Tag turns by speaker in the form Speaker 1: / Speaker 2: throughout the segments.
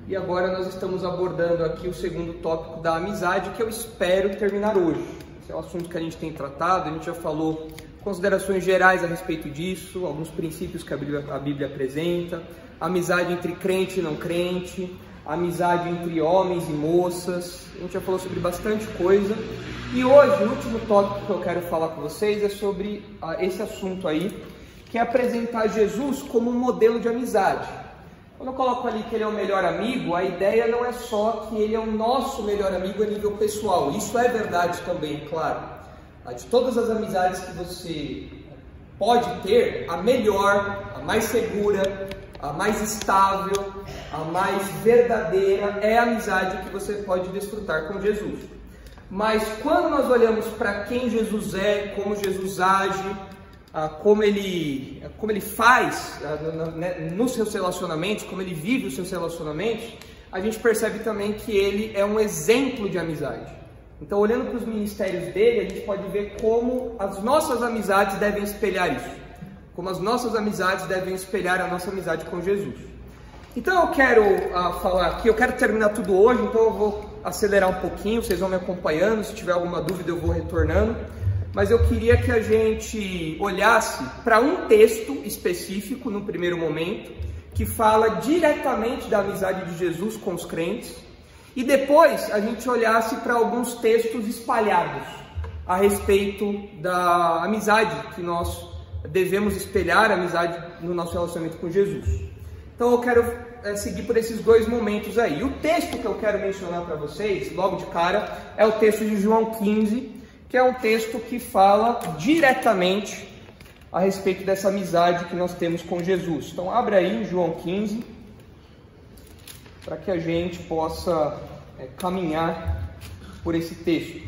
Speaker 1: E agora nós estamos abordando aqui o segundo tópico da amizade, que eu espero terminar hoje. Esse é o assunto que a gente tem tratado, a gente já falou considerações gerais a respeito disso, alguns princípios que a Bíblia apresenta, amizade entre crente e não crente, amizade entre homens e moças, a gente já falou sobre bastante coisa. E hoje, o último tópico que eu quero falar com vocês é sobre esse assunto aí, que é apresentar Jesus como um modelo de amizade. Quando eu coloco ali que ele é o melhor amigo, a ideia não é só que ele é o nosso melhor amigo a nível pessoal. Isso é verdade também, claro. De todas as amizades que você pode ter, a melhor, a mais segura, a mais estável, a mais verdadeira é a amizade que você pode desfrutar com Jesus. Mas quando nós olhamos para quem Jesus é, como Jesus age, como ele faz nos seus relacionamentos, como ele vive os seus relacionamentos, a gente percebe também que ele é um exemplo de amizade. Então, olhando para os ministérios dele, a gente pode ver como as nossas amizades devem espelhar isso, como as nossas amizades devem espelhar a nossa amizade com Jesus. Então eu quero falar aqui, eu quero terminar tudo hoje, então eu vou acelerar um pouquinho, vocês vão me acompanhando, se tiver alguma dúvida eu vou retornando. Mas eu queria que a gente olhasse para um texto específico, no primeiro momento, que fala diretamente da amizade de Jesus com os crentes, e depois a gente olhasse para alguns textos espalhados a respeito da amizade que nós devemos espelhar, a amizade no nosso relacionamento com Jesus. Então eu quero seguir por esses dois momentos aí. O texto que eu quero mencionar para vocês, logo de cara, é o texto de João 15, que é um texto que fala diretamente a respeito dessa amizade que nós temos com Jesus. Então, abre aí João 15, para que a gente possa caminhar por esse texto.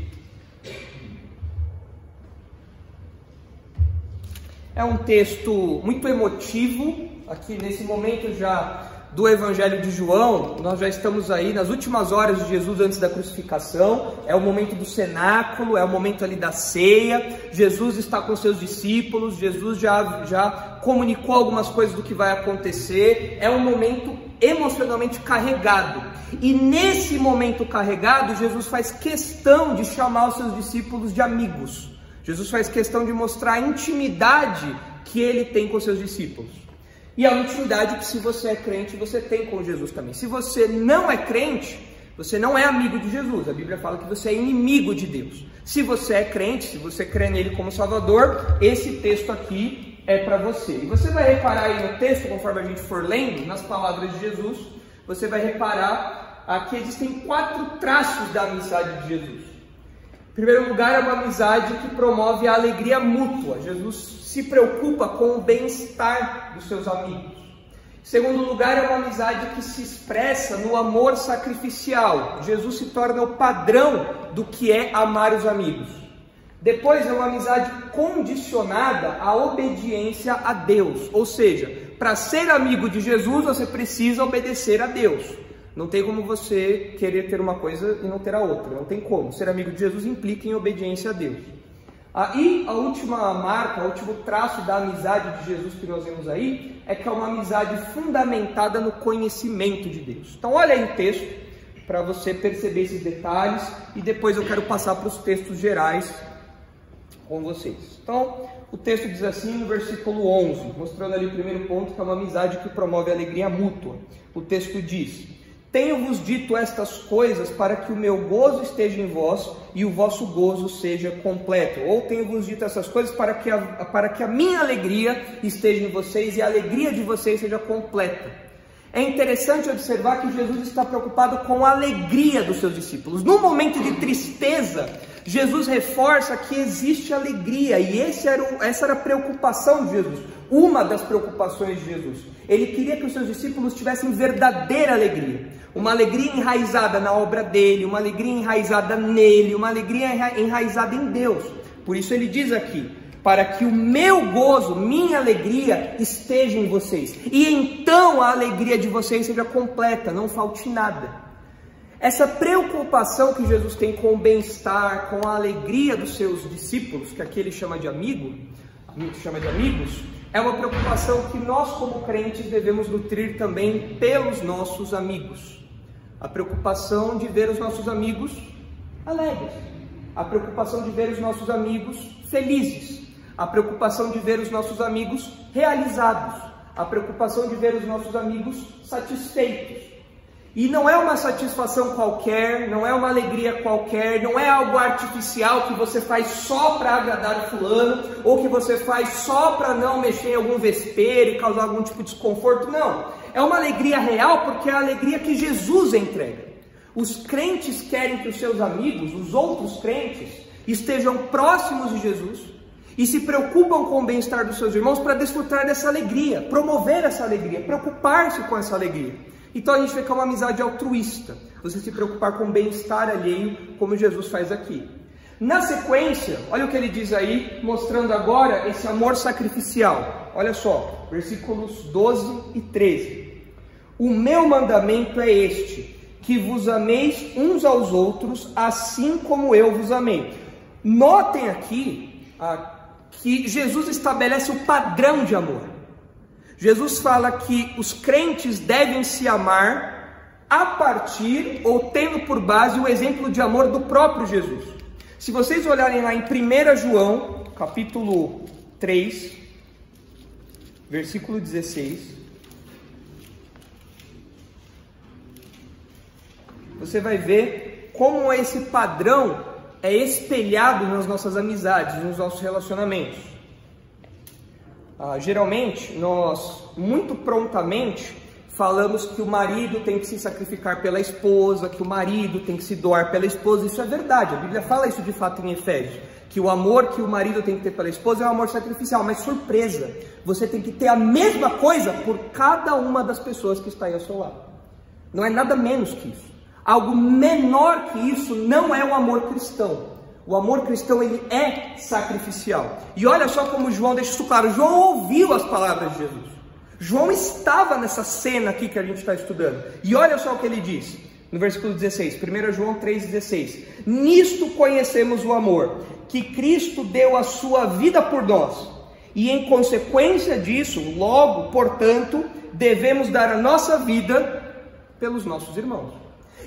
Speaker 1: É um texto muito emotivo, aqui nesse momento já do Evangelho de João, nós já estamos aí nas últimas horas de Jesus antes da crucificação, é o momento do cenáculo, é o momento ali da ceia, Jesus está com seus discípulos, Jesus já comunicou algumas coisas do que vai acontecer, é um momento emocionalmente carregado, e nesse momento carregado, Jesus faz questão de chamar os seus discípulos de amigos, Jesus faz questão de mostrar a intimidade que ele tem com seus discípulos. E a intimidade que, se você é crente, você tem com Jesus também. Se você não é crente, você não é amigo de Jesus. A Bíblia fala que você é inimigo de Deus. Se você é crente, se você crê nele como Salvador, esse texto aqui é para você. E você vai reparar aí no texto, conforme a gente for lendo, nas palavras de Jesus, você vai reparar que existem 4 traços da amizade de Jesus. Em primeiro lugar, é uma amizade que promove a alegria mútua. Jesus se preocupa com o bem-estar dos seus amigos. Em segundo lugar, é uma amizade que se expressa no amor sacrificial. Jesus se torna o padrão do que é amar os amigos. Depois, é uma amizade condicionada à obediência a Deus. Ou seja, para ser amigo de Jesus, você precisa obedecer a Deus. Não tem como você querer ter uma coisa e não ter a outra. Não tem como. Ser amigo de Jesus implica em obediência a Deus. E a última marca, o último traço da amizade de Jesus que nós vemos aí, é que é uma amizade fundamentada no conhecimento de Deus. Então olha aí o texto, para você perceber esses detalhes, e depois eu quero passar para os textos gerais com vocês. Então, o texto diz assim no versículo 11, mostrando ali o primeiro ponto, que é uma amizade que promove a alegria mútua. O texto diz: tenho-vos dito estas coisas para que o meu gozo esteja em vós e o vosso gozo seja completo. Ou tenho-vos dito essas coisas para que a minha alegria esteja em vocês e a alegria de vocês seja completa. É interessante observar que Jesus está preocupado com a alegria dos seus discípulos. No momento de tristeza, Jesus reforça que existe alegria, e essa era a preocupação de Jesus, uma das preocupações de Jesus. Ele queria que os seus discípulos tivessem verdadeira alegria, uma alegria enraizada na obra dele, uma alegria enraizada nele, uma alegria enraizada em Deus. Por isso ele diz aqui: para que o meu gozo, minha alegria esteja em vocês, e então a alegria de vocês seja completa, não falte nada. Essa preocupação que Jesus tem com o bem-estar, com a alegria dos seus discípulos, que aqui ele chama de amigos, é uma preocupação que nós como crentes devemos nutrir também pelos nossos amigos. A preocupação de ver os nossos amigos alegres. A preocupação de ver os nossos amigos felizes. A preocupação de ver os nossos amigos realizados. A preocupação de ver os nossos amigos satisfeitos. E não é uma satisfação qualquer, não é uma alegria qualquer, não é algo artificial que você faz só para agradar o fulano, ou que você faz só para não mexer em algum vespeiro e causar algum tipo de desconforto, não. É uma alegria real porque é a alegria que Jesus entrega. Os crentes querem que os seus amigos, os outros crentes, estejam próximos de Jesus e se preocupam com o bem-estar dos seus irmãos para desfrutar dessa alegria, promover essa alegria, preocupar-se com essa alegria. Então a gente vê que é uma amizade altruísta, você se preocupar com o bem-estar alheio, como Jesus faz aqui. Na sequência, olha o que ele diz aí, mostrando agora esse amor sacrificial. Olha só, versículos 12 e 13. O meu mandamento é este, que vos ameis uns aos outros, assim como eu vos amei. Notem aqui que Jesus estabelece o padrão de amor. Jesus fala que os crentes devem se amar a partir ou tendo por base o exemplo de amor do próprio Jesus. Se vocês olharem lá em 1 João, capítulo 3, versículo 16, você vai ver como esse padrão é espelhado nas nossas amizades, nos nossos relacionamentos. Geralmente, nós muito prontamente falamos que o marido tem que se sacrificar pela esposa, que o marido tem que se doar pela esposa. Isso é verdade, a Bíblia fala isso de fato em Efésios, que o amor que o marido tem que ter pela esposa é um amor sacrificial. Mas surpresa, você tem que ter a mesma coisa por cada uma das pessoas que está aí ao seu lado. Não é nada menos que isso. Algo menor que isso não é o amor cristão. O amor cristão, ele é sacrificial. E olha só como João deixa isso claro. João ouviu as palavras de Jesus. João estava nessa cena aqui que a gente está estudando. E olha só o que ele diz, no versículo 16, 1 João 3,16. Nisto conhecemos o amor, que Cristo deu a sua vida por nós. E em consequência disso, logo, portanto, devemos dar a nossa vida pelos nossos irmãos.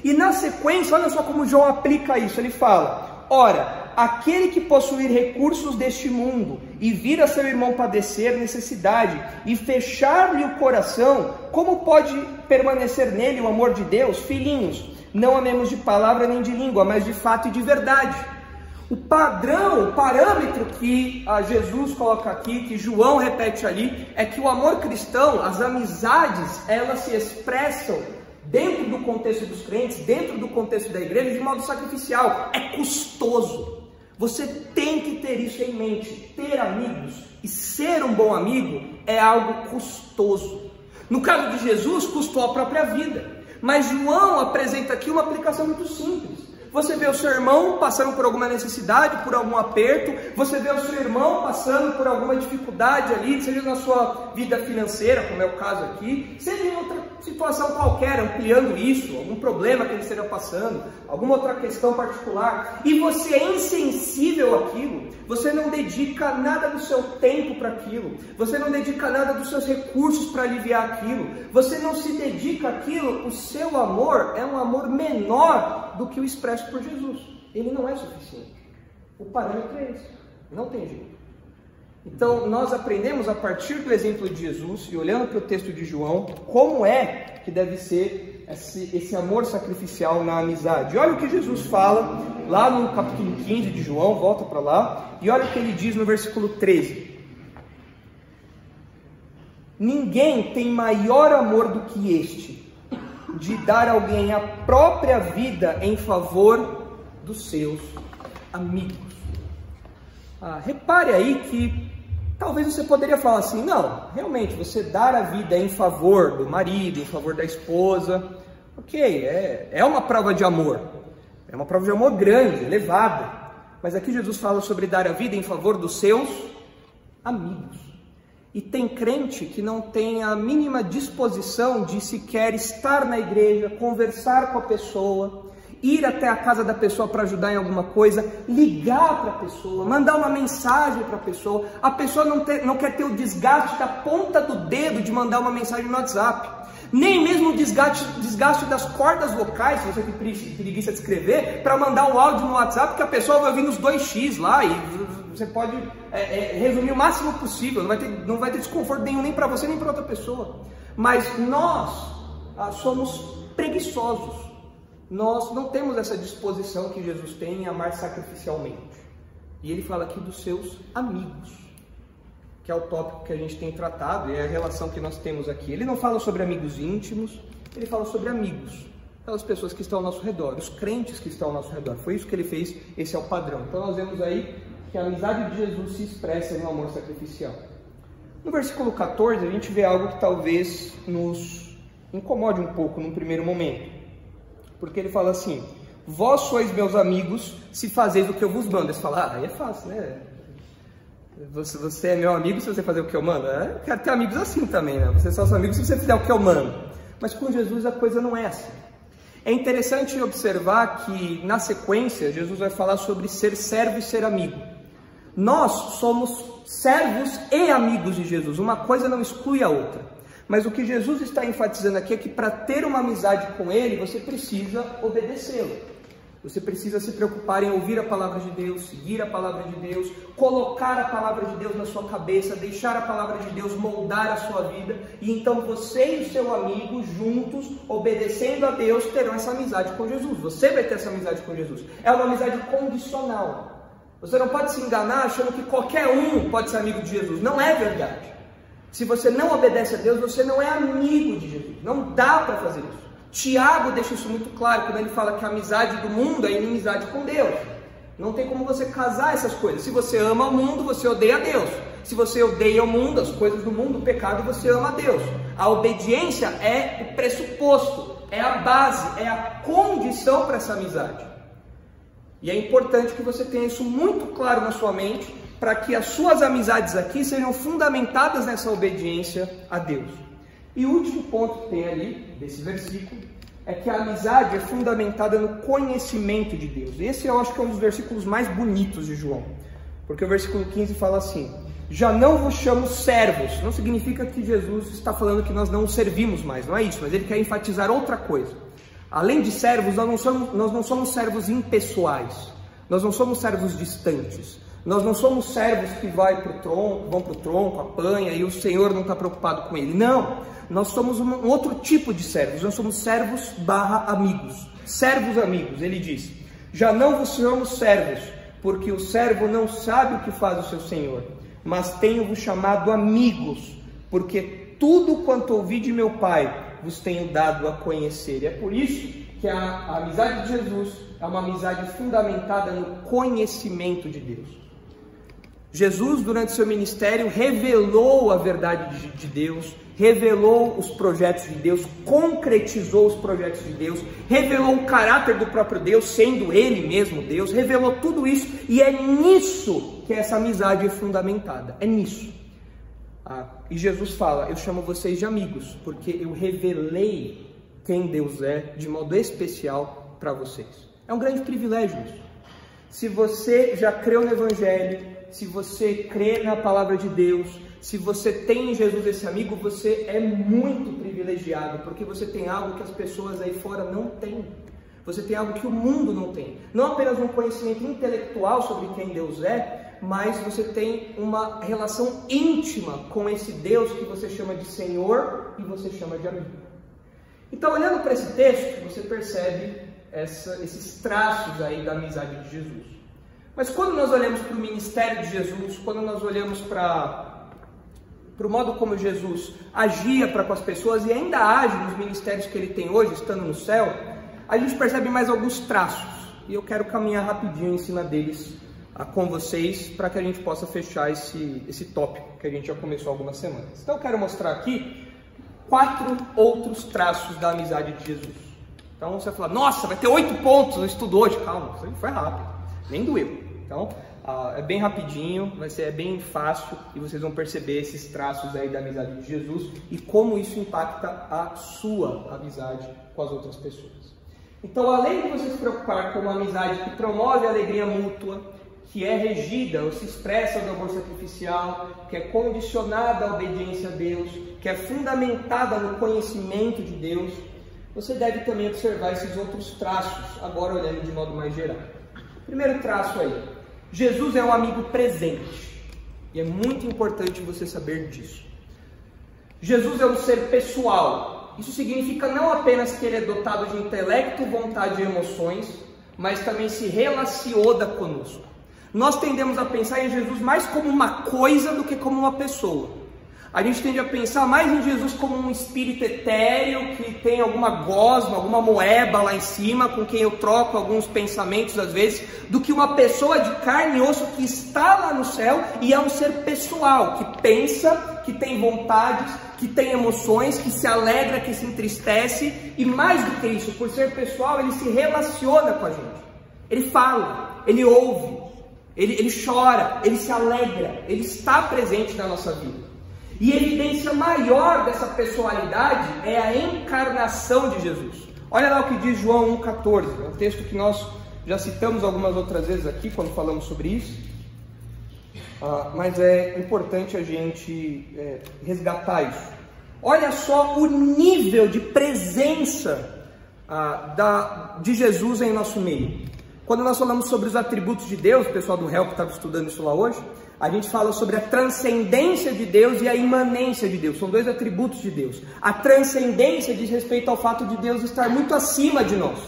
Speaker 1: E na sequência, olha só como João aplica isso. Ele fala... Ora, aquele que possuir recursos deste mundo e vir a seu irmão padecer necessidade e fechar-lhe o coração, como pode permanecer nele o amor de Deus? Filhinhos, não amemos de palavra nem de língua, mas de fato e de verdade. O padrão, o parâmetro que Jesus coloca aqui, que João repete ali, é que o amor cristão, as amizades, elas se expressam dentro do contexto dos crentes, dentro do contexto da igreja, de modo sacrificial. É custoso. Você tem que ter isso em mente. Ter amigos e ser um bom amigo é algo custoso. No caso de Jesus, custou a própria vida. Mas João apresenta aqui uma aplicação muito simples. Você vê o seu irmão passando por alguma necessidade, por algum aperto. Você vê o seu irmão passando por alguma dificuldade ali, seja na sua vida financeira, como é o caso aqui, seja em outra situação qualquer, ampliando isso, algum problema que ele esteja passando, alguma outra questão particular, e você é insensível àquilo, você não dedica nada do seu tempo para aquilo, você não dedica nada dos seus recursos para aliviar aquilo, você não se dedica àquilo, o seu amor é um amor menor do que o expresso por Jesus. Ele não é suficiente. O parâmetro é esse. Não tem jeito. Então, nós aprendemos a partir do exemplo de Jesus e olhando para o texto de João, como é que deve ser esse amor sacrificial na amizade. E olha o que Jesus fala lá no capítulo 15 de João, volta para lá, e olha o que ele diz no versículo 13. Ninguém tem maior amor do que este, de dar a alguém a própria vida em favor dos seus amigos. Repare aí que talvez você poderia falar assim, não, realmente, você dar a vida em favor do marido, em favor da esposa, ok, é uma prova de amor, é uma prova de amor grande, elevada, mas aqui Jesus fala sobre dar a vida em favor dos seus amigos. E tem crente que não tem a mínima disposição de sequer estar na igreja, conversar com a pessoa, ir até a casa da pessoa para ajudar em alguma coisa, ligar para a pessoa, mandar uma mensagem para a pessoa. A pessoa não quer ter o desgaste da ponta do dedo de mandar uma mensagem no WhatsApp. nem mesmo o desgaste das cordas vocais, se você tem preguiça de escrever, para mandar um áudio no WhatsApp que a pessoa vai ouvir nos 2x lá, e você pode resumir o máximo possível, não vai ter desconforto nenhum nem para você nem para outra pessoa. Mas nós somos preguiçosos, nós não temos essa disposição que Jesus tem em amar sacrificialmente. E ele fala aqui dos seus amigos, que é o tópico que a gente tem tratado, e é a relação que nós temos aqui. Ele não fala sobre amigos íntimos, ele fala sobre amigos, aquelas pessoas que estão ao nosso redor, os crentes que estão ao nosso redor. Foi isso que ele fez, esse é o padrão. Então nós vemos aí que a amizade de Jesus se expressa no amor sacrificial. No versículo 14, a gente vê algo que talvez nos incomode um pouco num primeiro momento, porque ele fala assim: vós sois meus amigos se fazeis o que eu vos mando. Você fala, aí é fácil, né? Você é meu amigo se você fazer o que eu mando? Eu quero ter amigos assim também, né? Você só é seu amigo se você fizer o que eu mando. Mas com Jesus a coisa não é assim. É interessante observar que na sequência Jesus vai falar sobre ser servo e ser amigo. Nós somos servos e amigos de Jesus, uma coisa não exclui a outra. Mas o que Jesus está enfatizando aqui é que para ter uma amizade com Ele, você precisa obedecê-lo. Você precisa se preocupar em ouvir a palavra de Deus, seguir a palavra de Deus, colocar a palavra de Deus na sua cabeça, deixar a palavra de Deus moldar a sua vida, e então você e o seu amigo juntos, obedecendo a Deus, terão essa amizade com Jesus. Você vai ter essa amizade com Jesus. É uma amizade condicional. Você não pode se enganar achando que qualquer um pode ser amigo de Jesus. Não é verdade. Se você não obedece a Deus, você não é amigo de Jesus. Não dá para fazer isso. Tiago deixa isso muito claro quando ele fala que a amizade do mundo é inimizade com Deus. Não tem como você casar essas coisas. Se você ama o mundo, você odeia a Deus. Se você odeia o mundo, as coisas do mundo, o pecado, você ama a Deus. A obediência é o pressuposto, é a base, é a condição para essa amizade. E é importante que você tenha isso muito claro na sua mente, para que as suas amizades aqui sejam fundamentadas nessa obediência a Deus. E o último ponto que tem ali, desse versículo, é que a amizade é fundamentada no conhecimento de Deus. Esse eu acho que é um dos versículos mais bonitos de João, porque o versículo 15 fala assim: já não vos chamo servos. Não significa que Jesus está falando que nós não servimos mais, não é isso, mas ele quer enfatizar outra coisa. Além de servos, nós não somos servos impessoais, nós não somos servos distantes. Nós não somos servos que vão para o tronco, apanha e o Senhor não está preocupado com ele. Não, nós somos um outro tipo de servos. Nós somos servos / amigos. Servos amigos, ele diz: já não vos chamamos servos, porque o servo não sabe o que faz o seu Senhor, mas tenho-vos chamado amigos, porque tudo quanto ouvi de meu Pai vos tenho dado a conhecer. E é por isso que a amizade de Jesus é uma amizade fundamentada no conhecimento de Deus. Jesus, durante seu ministério, revelou a verdade de Deus, revelou os projetos de Deus, concretizou os projetos de Deus, revelou o caráter do próprio Deus, sendo Ele mesmo Deus, revelou tudo isso, e é nisso que essa amizade é fundamentada, é nisso. E Jesus fala: eu chamo vocês de amigos, porque eu revelei quem Deus é de modo especial para vocês. É um grande privilégio isso. Se você já creu no Evangelho, se você crê na palavra de Deus, se você tem em Jesus esse amigo, você é muito privilegiado, porque você tem algo que as pessoas aí fora não têm. Você tem algo que o mundo não tem. Não apenas um conhecimento intelectual sobre quem Deus é, mas você tem uma relação íntima com esse Deus que você chama de Senhor e você chama de amigo. Então, olhando para esse texto, você percebe esses traços aí da amizade de Jesus. Mas quando nós olhamos para o ministério de Jesus, quando nós olhamos para o modo como Jesus agia para com as pessoas e ainda age nos ministérios que ele tem hoje, estando no céu, a gente percebe mais alguns traços. E eu quero caminhar rapidinho em cima deles com vocês, para que a gente possa fechar esse tópico que a gente já começou há algumas semanas. Então eu quero mostrar aqui 4 outros traços da amizade de Jesus. Então você vai falar: nossa, vai ter 8 pontos, eu estudo hoje. Calma, isso foi rápido, nem doeu. Então, é bem rapidinho, é bem fácil, e vocês vão perceber esses traços aí da amizade de Jesus e como isso impacta a sua amizade com as outras pessoas. Então, além de você se preocupar com uma amizade que promove a alegria mútua, que é regida ou se expressa no amor sacrificial, que é condicionada à obediência a Deus, que é fundamentada no conhecimento de Deus, você deve também observar esses outros traços, agora olhando de modo mais geral. Primeiro traço aí, Jesus é um amigo presente, e é muito importante você saber disso. Jesus é um ser pessoal, isso significa não apenas que ele é dotado de intelecto, vontade e emoções, mas também se relaciona conosco. Nós tendemos a pensar em Jesus mais como uma coisa do que como uma pessoa. A gente tende a pensar mais em Jesus como um espírito etéreo que tem alguma gosma, alguma moeba lá em cima, com quem eu troco alguns pensamentos às vezes, do que uma pessoa de carne e osso que está lá no céu e é um ser pessoal, que pensa, que tem vontades, que tem emoções, que se alegra, que se entristece, e mais do que isso, por ser pessoal, ele se relaciona com a gente. Ele fala, ele ouve, ele chora, ele se alegra, ele está presente na nossa vida. E a evidência maior dessa pessoalidade é a encarnação de Jesus. Olha lá o que diz João 1,14, é um texto que nós já citamos algumas outras vezes aqui, quando falamos sobre isso. Mas é importante a gente resgatar isso. Olha só o nível de presença de Jesus em nosso meio. Quando nós falamos sobre os atributos de Deus, o pessoal do Help estava estudando isso lá hoje, a gente fala sobre a transcendência de Deus e a imanência de Deus. São dois atributos de Deus. A transcendência diz respeito ao fato de Deus estar muito acima de nós,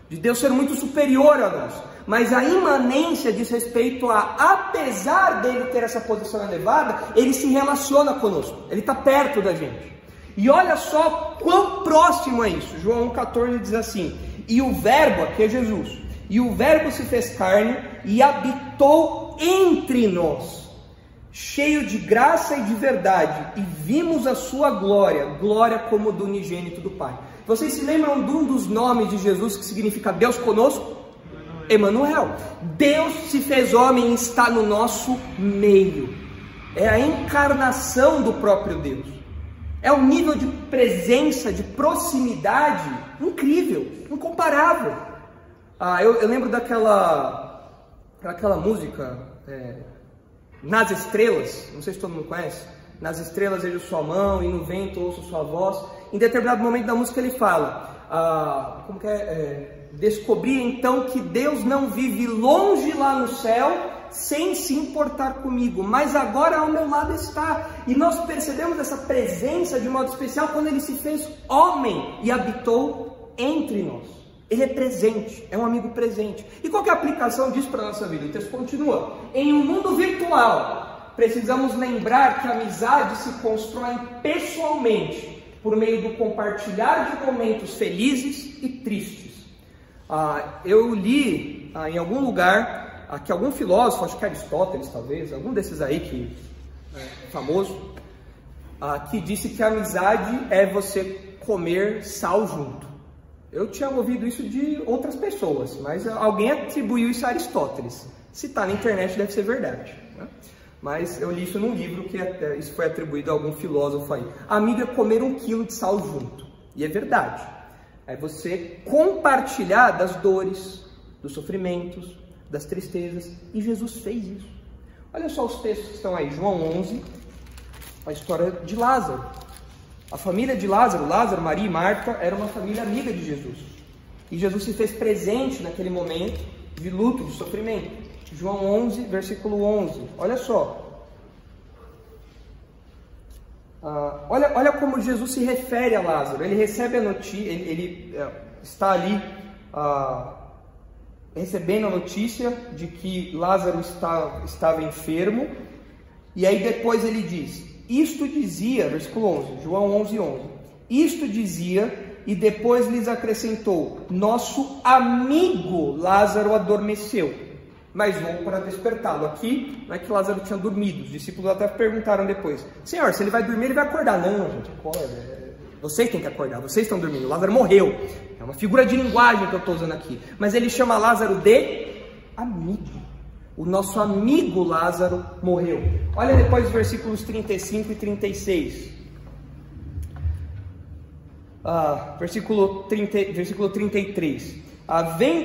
Speaker 1: de Deus ser muito superior a nós. Mas a imanência diz respeito a, apesar dele ter essa posição elevada, ele se relaciona conosco, ele está perto da gente. E olha só quão próximo é isso. João 1,14 diz assim: e o verbo, aqui é Jesus, e o verbo se fez carne e habitou entre nós, cheio de graça e de verdade, e vimos a sua glória, glória como do unigênito do Pai. Vocês se lembram de um dos nomes de Jesus que significa Deus conosco? Emanuel. Deus se fez homem e está no nosso meio. É a encarnação do próprio Deus. É um nível de presença, de proximidade incrível, incomparável. Eu lembro daquela música, Nas Estrelas, não sei se todo mundo conhece. Nas estrelas vejo sua mão e no vento ouço sua voz. Em determinado momento da música ele fala, descobri então que Deus não vive longe lá no céu, sem se importar comigo, mas agora ao meu lado está. E nós percebemos essa presença de modo especial quando ele se fez homem e habitou entre nós. Ele é presente, é um amigo presente. E qual que é a aplicação disso para a nossa vida? O texto continua: em um mundo virtual, precisamos lembrar que a amizade se constrói pessoalmente, por meio do compartilhar de momentos felizes e tristes. Eu li em algum lugar que algum filósofo, acho que Aristóteles talvez, algum desses aí que famoso, que disse que a amizade é você comer sal junto. Eu tinha ouvido isso de outras pessoas, mas alguém atribuiu isso a Aristóteles. Se está na internet deve ser verdade, né? Mas eu li isso num livro que isso foi atribuído a algum filósofo aí. Amigo é comer 1 quilo de sal junto, e é verdade. É você compartilhar das dores, dos sofrimentos, das tristezas, e Jesus fez isso. Olha só os textos que estão aí, João 11, a história de Lázaro. A família de Lázaro, Maria e Marta, era uma família amiga de Jesus. E Jesus se fez presente naquele momento de luto, de sofrimento. João 11, versículo 11, olha só. Olha como Jesus se refere a Lázaro. Ele recebe a notícia, ele está ali recebendo a notícia de que Lázaro estava enfermo, e aí depois ele diz, isto dizia, versículo 11, João 11, 11, isto dizia, e depois lhes acrescentou, nosso amigo Lázaro adormeceu, mas vou para despertá-lo. Aqui não é que Lázaro tinha dormido, os discípulos até perguntaram depois, Senhor, se ele vai dormir, ele vai acordar. Não, gente, acorda, vocês têm que acordar, vocês estão dormindo, Lázaro morreu. É uma figura de linguagem que eu estou usando aqui, mas ele chama Lázaro de amigo. O nosso amigo Lázaro morreu. Olha depois os versículos 35 e 36. Versículo 33.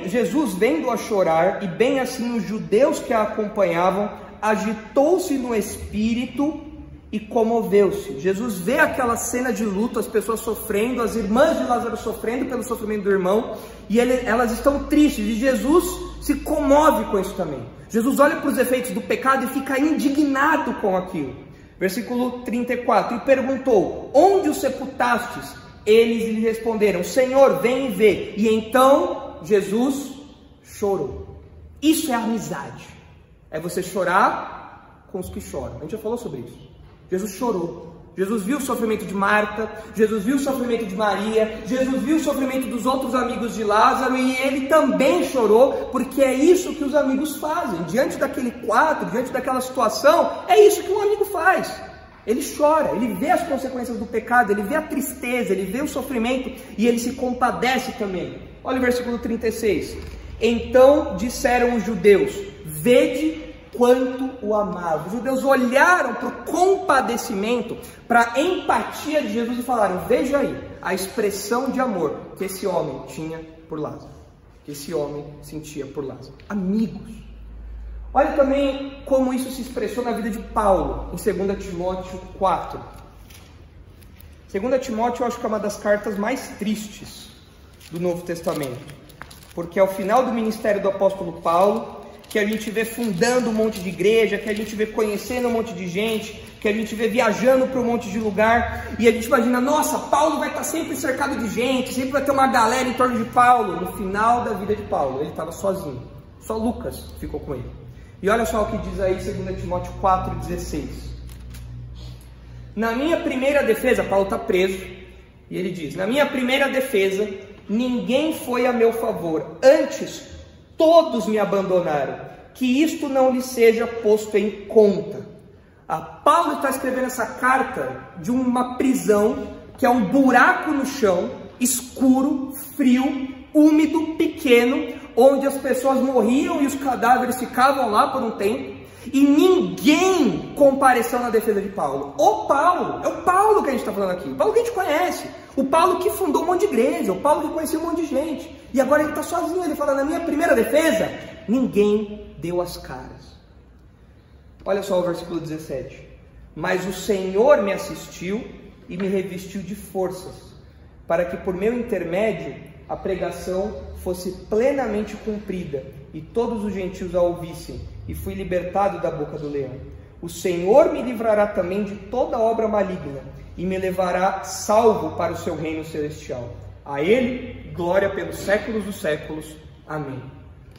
Speaker 1: Jesus, vendo-a chorar, e bem assim os judeus que a acompanhavam, agitou-se no espírito e comoveu-se. Jesus vê aquela cena de luto, as pessoas sofrendo, as irmãs de Lázaro sofrendo pelo sofrimento do irmão, e elas estão tristes, e Jesus se comove com isso também. Jesus olha para os efeitos do pecado e fica indignado com aquilo. Versículo 34, e perguntou: onde o sepultastes? Eles lhe responderam: Senhor, vem e vê. E então Jesus chorou. Isso é amizade. É você chorar com os que choram. A gente já falou sobre isso. Jesus chorou. Jesus viu o sofrimento de Marta, Jesus viu o sofrimento de Maria, Jesus viu o sofrimento dos outros amigos de Lázaro, e ele também chorou, porque é isso que os amigos fazem. Diante daquele quadro, diante daquela situação, é isso que um amigo faz. Ele chora, ele vê as consequências do pecado, ele vê a tristeza, ele vê o sofrimento, e ele se compadece também. Olha o versículo 36. Então disseram os judeus: vede quanto o amava. Os judeus olharam para o compadecimento, para a empatia de Jesus e falaram: veja aí a expressão de amor que esse homem tinha por Lázaro, que esse homem sentia por Lázaro. Amigos. Olha também como isso se expressou na vida de Paulo, em 2 Timóteo 4. 2 Timóteo eu acho que é uma das cartas mais tristes do Novo Testamento, porque é o final do ministério do apóstolo Paulo, que a gente vê fundando um monte de igreja, que a gente vê conhecendo um monte de gente, que a gente vê viajando para um monte de lugar, e a gente imagina: nossa, Paulo vai estar sempre cercado de gente, sempre vai ter uma galera em torno de Paulo. No final da vida de Paulo, ele estava sozinho, só Lucas ficou com ele. E olha só o que diz aí 2 Timóteo 4,16. Na minha primeira defesa, Paulo está preso, e ele diz: na minha primeira defesa, ninguém foi a meu favor, antes todos me abandonaram, que isto não lhe seja posto em conta. Paulo está escrevendo essa carta de uma prisão, que é um buraco no chão, escuro, frio, úmido, pequeno, onde as pessoas morriam e os cadáveres ficavam lá por um tempo, e ninguém compareceu na defesa de Paulo. O Paulo, é o Paulo que a gente está falando aqui, o Paulo que a gente conhece, o Paulo que fundou um monte de igreja, o Paulo que conhecia um monte de gente, e agora ele está sozinho. Ele fala: na minha primeira defesa, ninguém deu as caras. Olha só o versículo 17. Mas o Senhor me assistiu e me revestiu de forças, para que por meu intermédio a pregação fosse plenamente cumprida, e todos os gentios a ouvissem, e fui libertado da boca do leão. O Senhor me livrará também de toda obra maligna, e me levará salvo para o seu reino celestial. A Ele, glória pelos séculos dos séculos. Amém.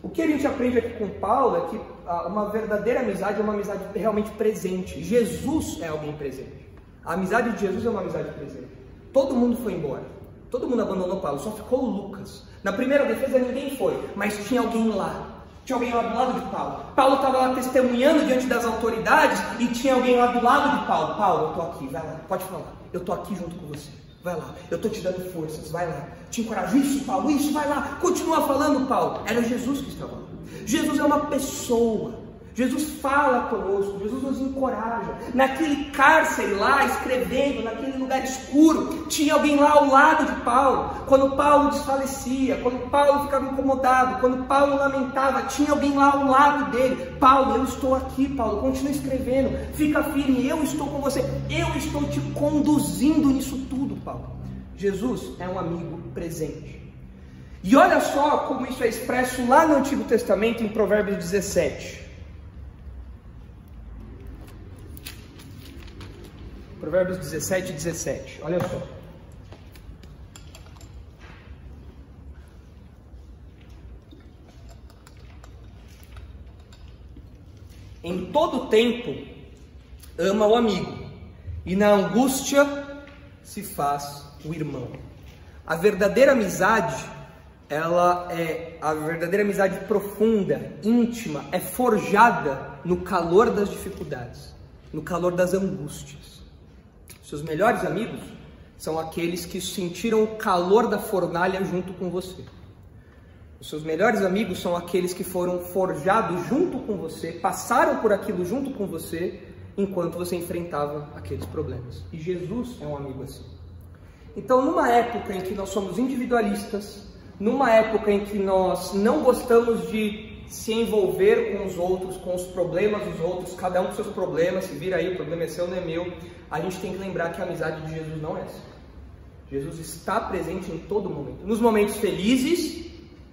Speaker 1: O que a gente aprende aqui com Paulo é que uma verdadeira amizade é uma amizade realmente presente. Jesus é alguém presente. A amizade de Jesus é uma amizade presente. Todo mundo foi embora. Todo mundo abandonou Paulo, só ficou o Lucas. Na primeira defesa ninguém foi, mas tinha alguém lá. Tinha alguém lá do lado de Paulo. Paulo estava lá testemunhando diante das autoridades, e tinha alguém lá do lado de Paulo. Paulo, eu estou aqui, vai lá, pode falar. Eu estou aqui junto com você. Vai lá, eu estou te dando forças, vai lá. Te encorajo, isso, Paulo, isso, vai lá. Continua falando, Paulo. Era Jesus que estava lá. Jesus é uma pessoa. Jesus fala conosco, Jesus nos encoraja. Naquele cárcere lá, escrevendo, naquele lugar escuro, tinha alguém lá ao lado de Paulo. Quando Paulo desfalecia, quando Paulo ficava incomodado, quando Paulo lamentava, tinha alguém lá ao lado dele. Paulo, eu estou aqui, Paulo, continua escrevendo, fica firme, eu estou com você, eu estou te conduzindo nisso tudo, Paulo. Jesus é um amigo presente. E olha só como isso é expresso lá no Antigo Testamento, em Provérbios 17. Provérbios 17, 17, olha só. Em todo tempo, ama o amigo, e na angústia se faz o irmão. A verdadeira amizade, a verdadeira amizade profunda, íntima, é forjada no calor das dificuldades, no calor das angústias. Seus melhores amigos são aqueles que sentiram o calor da fornalha junto com você. Os seus melhores amigos são aqueles que foram forjados junto com você, passaram por aquilo junto com você, enquanto você enfrentava aqueles problemas. E Jesus é um amigo assim. Então, numa época em que nós somos individualistas, numa época em que nós não gostamos de se envolver com os outros, com os problemas dos outros, cada um com seus problemas, se vira aí, o problema é seu, não é meu, a gente tem que lembrar que a amizade de Jesus não é essa. Jesus está presente em todo momento, nos momentos felizes,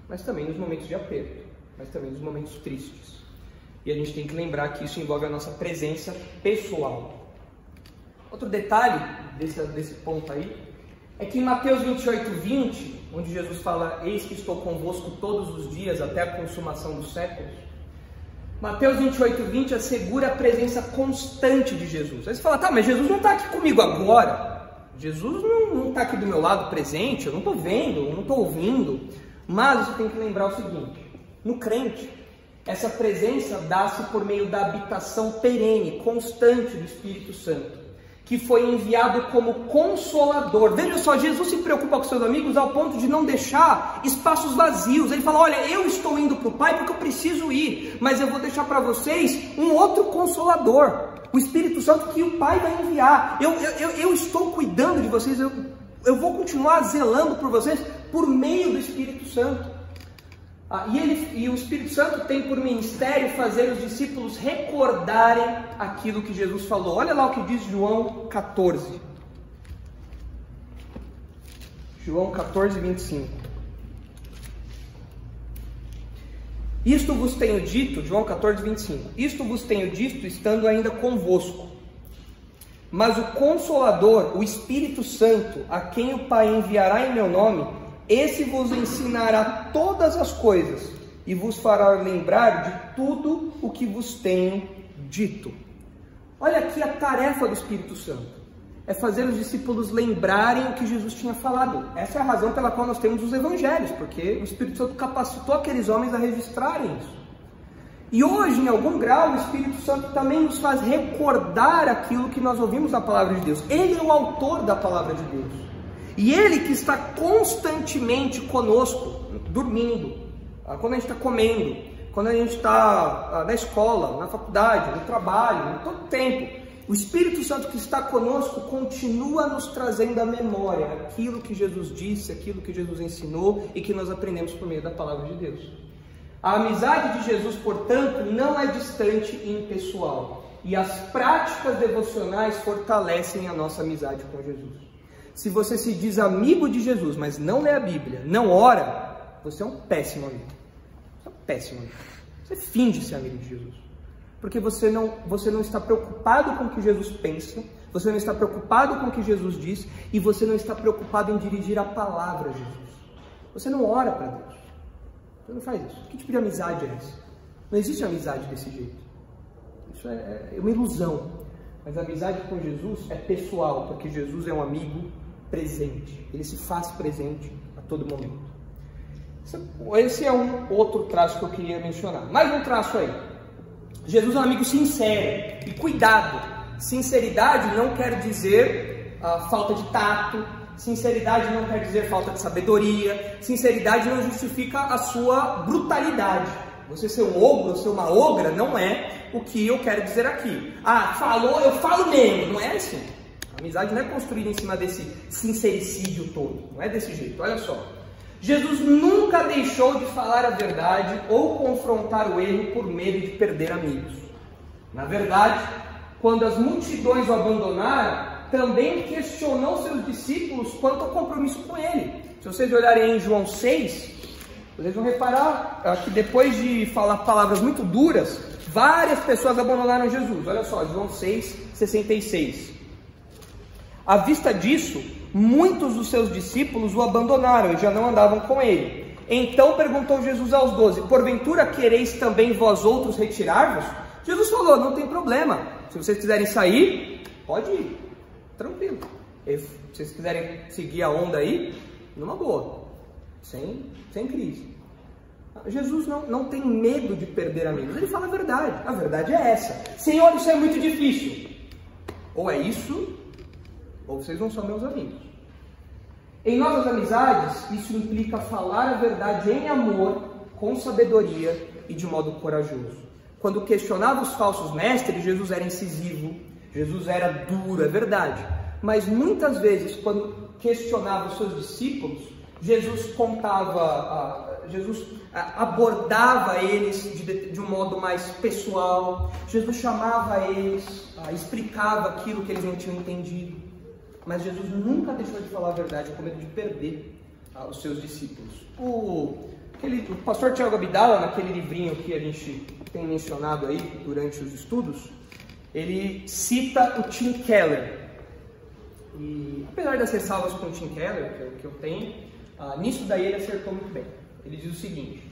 Speaker 1: mas também nos momentos de aperto, mas também nos momentos tristes. E a gente tem que lembrar que isso envolve a nossa presença pessoal. Outro detalhe desse ponto aí, é que em Mateus 28, 20, onde Jesus fala, eis que estou convosco todos os dias até a consumação dos séculos, Mateus 28, 20 assegura a presença constante de Jesus. Aí você fala, tá, mas Jesus não está aqui comigo agora, Jesus não está aqui do meu lado presente, eu não estou vendo, eu não estou ouvindo, mas você tem que lembrar o seguinte, no crente, essa presença dá-se por meio da habitação perene, constante do Espírito Santo, que foi enviado como consolador. Veja só, Jesus se preocupa com seus amigos ao ponto de não deixar espaços vazios. Ele fala, olha, eu estou indo para o Pai porque eu preciso ir, mas eu vou deixar para vocês um outro consolador, o Espírito Santo que o Pai vai enviar. Eu estou cuidando de vocês, eu vou continuar zelando por vocês por meio do Espírito Santo. E o Espírito Santo tem por ministério fazer os discípulos recordarem aquilo que Jesus falou. Olha lá o que diz João 14. João 14, 25. Isto vos tenho dito, João 14, 25. Isto vos tenho dito estando ainda convosco. Mas o Consolador, o Espírito Santo, a quem o Pai enviará em meu nome, esse vos ensinará todas as coisas e vos fará lembrar de tudo o que vos tenho dito. Olha aqui a tarefa do Espírito Santo. É fazer os discípulos lembrarem o que Jesus tinha falado. Essa é a razão pela qual nós temos os evangelhos, porque o Espírito Santo capacitou aqueles homens a registrarem isso. E hoje, em algum grau, o Espírito Santo também nos faz recordar aquilo que nós ouvimos na palavra de Deus. Ele é o autor da palavra de Deus. E Ele que está constantemente conosco, dormindo, quando a gente está comendo, quando a gente está na escola, na faculdade, no trabalho, em todo tempo, o Espírito Santo que está conosco continua nos trazendo à memória aquilo que Jesus disse, aquilo que Jesus ensinou e que nós aprendemos por meio da palavra de Deus. A amizade de Jesus, portanto, não é distante e impessoal, e as práticas devocionais fortalecem a nossa amizade com Jesus. Se você se diz amigo de Jesus, mas não lê a Bíblia, não ora, você é um péssimo amigo. Você é um péssimo amigo. Você finge ser amigo de Jesus. Porque você não está preocupado com o que Jesus pensa, você não está preocupado com o que Jesus diz, e você não está preocupado em dirigir a palavra a Jesus. Você não ora para Deus. Você não faz isso. Que tipo de amizade é essa? Não existe amizade desse jeito. Isso é uma ilusão. Mas a amizade com Jesus é pessoal, porque Jesus é um amigo presente. Ele se faz presente a todo momento. Esse é um outro traço que eu queria mencionar. Mais um traço aí. Jesus é um amigo sincero. E cuidado, sinceridade não quer dizer falta de tato. Sinceridade não quer dizer falta de sabedoria. Sinceridade não justifica a sua brutalidade. Você ser um ogro ou ser uma ogra não é o que eu quero dizer aqui. Falou, eu falo mesmo. Não é assim. A amizade não é construída em cima desse sincericídio todo. Não é desse jeito. Olha só. Jesus nunca deixou de falar a verdade ou confrontar o erro por medo de perder amigos. Na verdade, quando as multidões o abandonaram, também questionou seus discípulos quanto ao compromisso com ele. Se vocês olharem em João 6, vocês vão reparar que depois de falar palavras muito duras, várias pessoas abandonaram Jesus. Olha só, João 6, 66. À vista disso, muitos dos seus discípulos o abandonaram e já não andavam com ele. Então perguntou Jesus aos 12, porventura quereis também vós outros retirar-vos? Jesus falou, não tem problema, se vocês quiserem sair, pode ir, tranquilo. Se vocês quiserem seguir a onda aí, numa boa, sem crise. Jesus não tem medo de perder amigos, ele fala a verdade é essa. Senhor, isso é muito difícil. Ou é isso, ou vocês não são meus amigos. Em nossas amizades, isso implica falar a verdade em amor, com sabedoria e de modo corajoso. Quando questionava os falsos mestres, Jesus era incisivo, Jesus era duro, é verdade. Mas muitas vezes, quando questionava os seus discípulos, Jesus abordava eles de um modo mais pessoal. Jesus chamava eles, explicava aquilo que eles não tinham entendido. Mas Jesus nunca deixou de falar a verdade com medo de perder os seus discípulos. O pastor Thiago Abdala, naquele livrinho que a gente tem mencionado aí durante os estudos, ele cita o Tim Keller. E apesar das ressalvas com o Tim Keller, que eu tenho, nisso daí ele acertou muito bem. Ele diz o seguinte: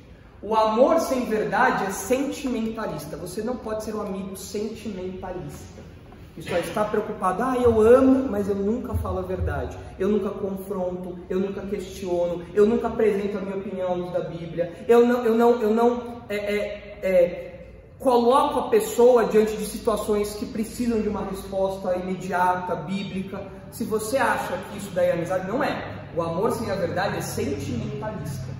Speaker 1: o amor sem verdade é sentimentalista. Você não pode ser um amigo sentimentalista, que só está preocupado, eu amo, mas eu nunca falo a verdade, eu nunca confronto, eu nunca questiono, eu nunca apresento a minha opinião à luz da Bíblia, eu não coloco a pessoa diante de situações que precisam de uma resposta imediata, bíblica. Se você acha que isso daí é amizade, não é. O amor sem a verdade é sentimentalista.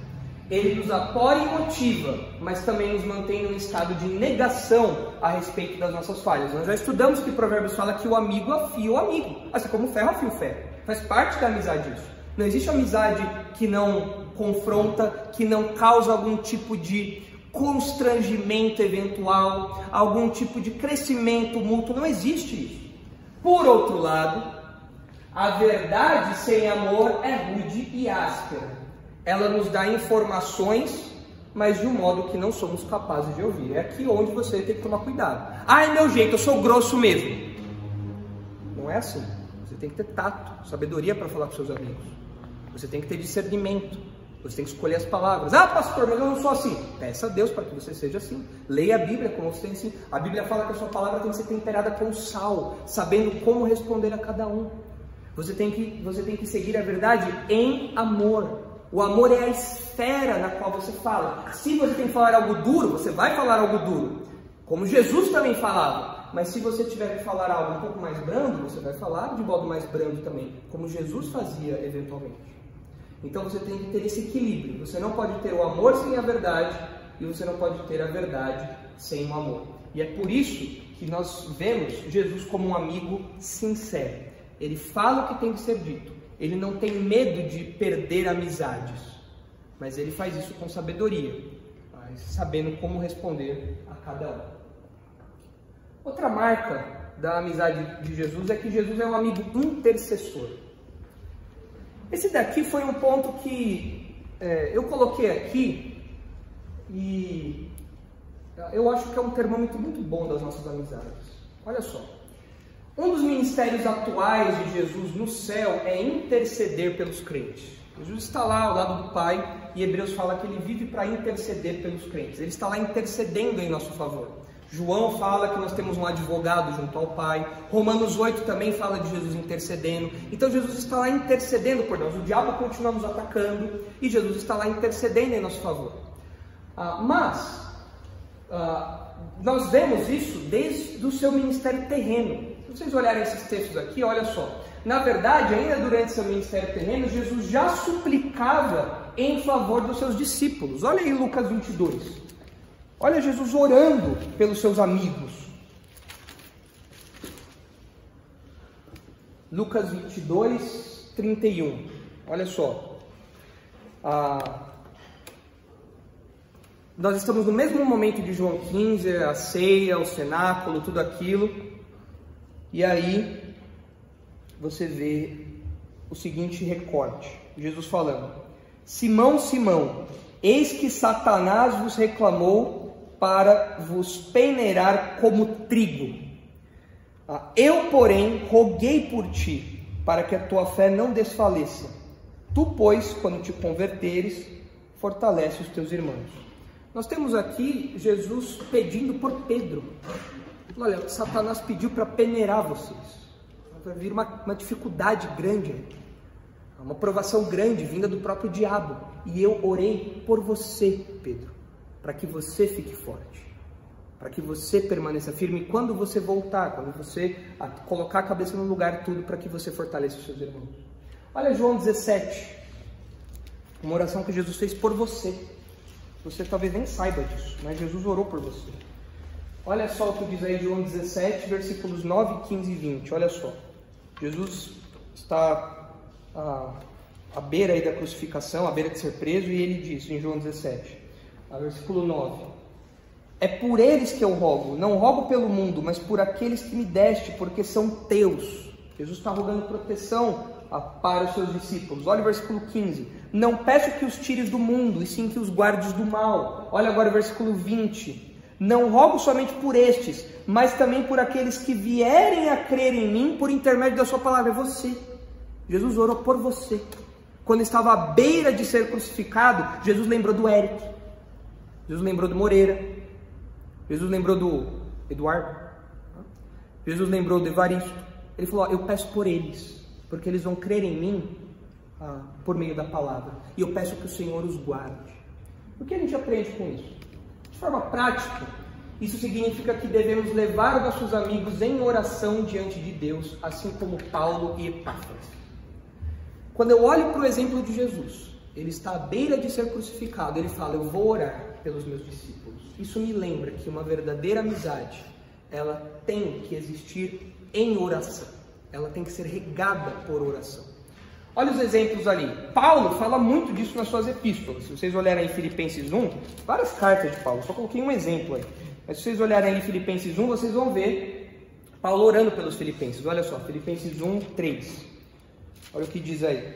Speaker 1: Ele nos apoia e motiva, mas também nos mantém num estado de negação a respeito das nossas falhas. Nós já estudamos que Provérbios fala que o amigo afia o amigo, assim como o ferro afia o ferro. Faz parte da amizade isso. Não existe amizade que não confronta, que não causa algum tipo de constrangimento eventual, algum tipo de crescimento mútuo. Não existe isso. Por outro lado, a verdade sem amor é rude e áspera. Ela nos dá informações, mas de um modo que não somos capazes de ouvir. É aqui onde você tem que tomar cuidado. É meu jeito, eu sou grosso mesmo. Não é assim. Você tem que ter tato, sabedoria para falar com seus amigos. Você tem que ter discernimento. Você tem que escolher as palavras. Pastor, mas eu não sou assim. Peça a Deus para que você seja assim. Leia a Bíblia como você tem assim. A Bíblia fala que a sua palavra tem que ser temperada com sal, sabendo como responder a cada um. Você tem que seguir a verdade em amor. O amor é a esfera na qual você fala. Se você tem que falar algo duro, você vai falar algo duro, como Jesus também falava. Mas se você tiver que falar algo um pouco mais brando, você vai falar de modo mais brando também, como Jesus fazia eventualmente. Então você tem que ter esse equilíbrio. Você não pode ter o amor sem a verdade, e você não pode ter a verdade sem o amor. E é por isso que nós vemos Jesus como um amigo sincero. Ele fala o que tem que ser dito. Ele não tem medo de perder amizades, mas ele faz isso com sabedoria, mas sabendo como responder a cada um. Outra marca da amizade de Jesus é que Jesus é um amigo intercessor. Esse daqui foi um ponto que eu coloquei aqui e eu acho que é um termômetro muito bom das nossas amizades. Olha só. Um dos ministérios atuais de Jesus no céu é interceder pelos crentes. Jesus está lá ao lado do Pai e Hebreus fala que ele vive para interceder pelos crentes. Ele está lá intercedendo em nosso favor. João fala que nós temos um advogado junto ao Pai. Romanos 8 também fala de Jesus intercedendo. Então Jesus está lá intercedendo por nós. O diabo continua nos atacando e Jesus está lá intercedendo em nosso favor. Nós vemos isso desde o seu ministério terreno. Se vocês olharem esses textos aqui, olha só. Na verdade, ainda durante seu ministério terreno, Jesus já suplicava em favor dos seus discípulos. Olha aí Lucas 22. Olha Jesus orando pelos seus amigos. Lucas 22, 31. Olha só. Nós estamos no mesmo momento de João 15, a ceia, o cenáculo, tudo aquilo. E aí, você vê o seguinte recorte, Jesus falando: Simão, Simão, eis que Satanás vos reclamou para vos peneirar como trigo. Eu, porém, roguei por ti, para que a tua fé não desfaleça. Tu, pois, quando te converteres, fortalece os teus irmãos. Nós temos aqui Jesus pedindo por Pedro. Olha, Satanás pediu para peneirar vocês. Vai vir uma dificuldade grande, uma provação grande vinda do próprio diabo. E eu orei por você, Pedro, para que você fique forte, para que você permaneça firme. E quando você voltar, quando você colocar a cabeça no lugar, tudo para que você fortaleça os seus irmãos. Olha João 17, uma oração que Jesus fez por você. Você talvez nem saiba disso, mas Jesus orou por você. Olha só o que diz aí João 17, versículos 9, 15 e 20. Olha só. Jesus está à beira aí da crucificação, à beira de ser preso, e ele diz em João 17, versículo 9: é por eles que eu rogo, não rogo pelo mundo, mas por aqueles que me deste, porque são teus. Jesus está rogando proteção para os seus discípulos. Olha o versículo 15: não peço que os tires do mundo, e sim que os guardes do mal. Olha agora o versículo 20: não rogo somente por estes, mas também por aqueles que vierem a crer em mim por intermédio da sua palavra. É você. Jesus orou por você. Quando estava à beira de ser crucificado, Jesus lembrou do Eric, Jesus lembrou do Moreira, Jesus lembrou do Eduardo, Jesus lembrou do Evaristo. Ele falou: eu peço por eles, porque eles vão crer em mim por meio da palavra, e eu peço que o Senhor os guarde. O que a gente aprende com isso? De forma prática, isso significa que devemos levar os nossos amigos em oração diante de Deus, assim como Paulo e Epáfras. Quando eu olho para o exemplo de Jesus, ele está à beira de ser crucificado, ele fala: eu vou orar pelos meus discípulos. Isso me lembra que uma verdadeira amizade, ela tem que existir em oração, ela tem que ser regada por oração. Olha os exemplos ali. Paulo fala muito disso nas suas epístolas. Se vocês olharem em Filipenses 1, várias cartas de Paulo, só coloquei um exemplo aí. Mas se vocês olharem em Filipenses 1, vocês vão ver Paulo orando pelos filipenses. Olha só, Filipenses 1, 3. Olha o que diz aí: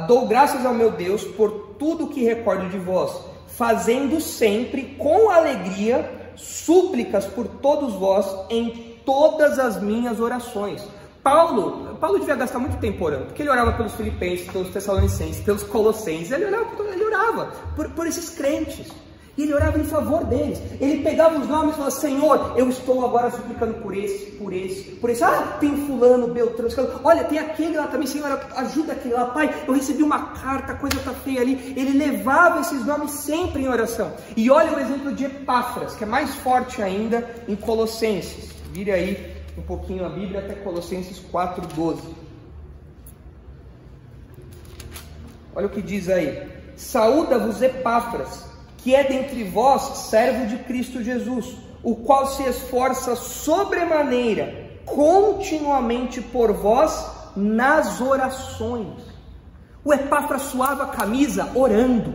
Speaker 1: dou graças ao meu Deus por tudo que recordo de vós, fazendo sempre com alegria súplicas por todos vós em todas as minhas orações. Paulo devia gastar muito tempo orando, porque ele orava pelos filipenses, pelos tessalonicenses, pelos colossenses, ele orava por esses crentes, e ele orava em favor deles. Ele pegava os nomes e falava: Senhor, eu estou agora suplicando por esse, tem fulano, Beltrano, olha, tem aquele lá também, Senhor, ajuda aquele lá, Pai, eu recebi uma carta, a coisa está feia ali. Ele levava esses nomes sempre em oração. E olha o exemplo de Epáfras, que é mais forte ainda em Colossenses. Vire aí um pouquinho a Bíblia até Colossenses 4:12. Olha o que diz aí: saúda-vos Epáfras, que é dentre vós servo de Cristo Jesus, o qual se esforça sobremaneira continuamente por vós nas orações. O Epáfras suava a camisa orando,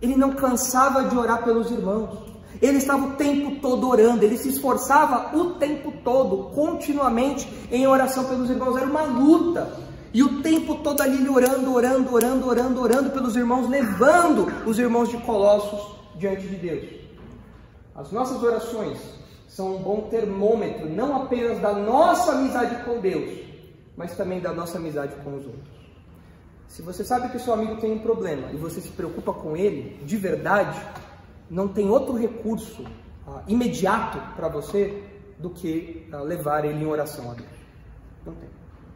Speaker 1: ele não cansava de orar pelos irmãos. Ele estava o tempo todo orando, ele se esforçava o tempo todo, continuamente em oração pelos irmãos. Era uma luta, e o tempo todo ali ele orando pelos irmãos, levando os irmãos de Colossos diante de Deus. As nossas orações são um bom termômetro, não apenas da nossa amizade com Deus, mas também da nossa amizade com os outros. Se você sabe que o seu amigo tem um problema e você se preocupa com ele de verdade, não tem outro recurso imediato para você do que levar ele em oração a Deus. Não tem.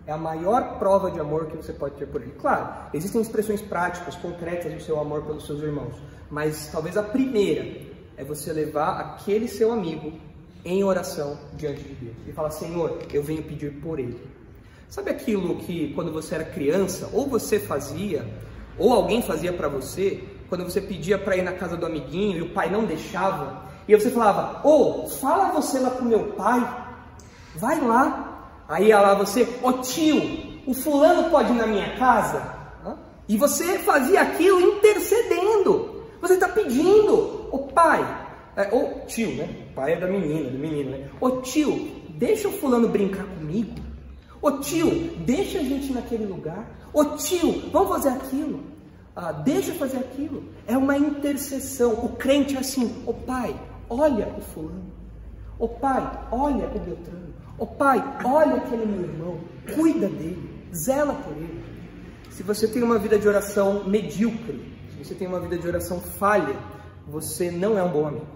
Speaker 1: É a maior prova de amor que você pode ter por ele. Claro, existem expressões práticas, concretas do seu amor pelos seus irmãos, mas talvez a primeira é você levar aquele seu amigo em oração diante de Deus e falar: Senhor, eu venho pedir por ele. Sabe aquilo que quando você era criança, ou você fazia, ou alguém fazia para você, quando você pedia para ir na casa do amiguinho e o pai não deixava, e você falava: fala você lá com meu pai, vai lá. Aí ia lá você: tio, o fulano pode ir na minha casa? E você fazia aquilo intercedendo, você está pedindo: pai, ou tio, né? O pai é do menino, né? Tio, deixa o fulano brincar comigo. Tio, deixa a gente ir naquele lugar. Tio, vamos fazer aquilo. Deixa eu fazer aquilo. É uma intercessão. O crente é assim: pai, olha o fulano. Pai, olha o Beltrano. Pai, olha aquele meu irmão. Cuida dele, zela por ele. Se você tem uma vida de oração medíocre, se você tem uma vida de oração falha, você não é um bom amigo.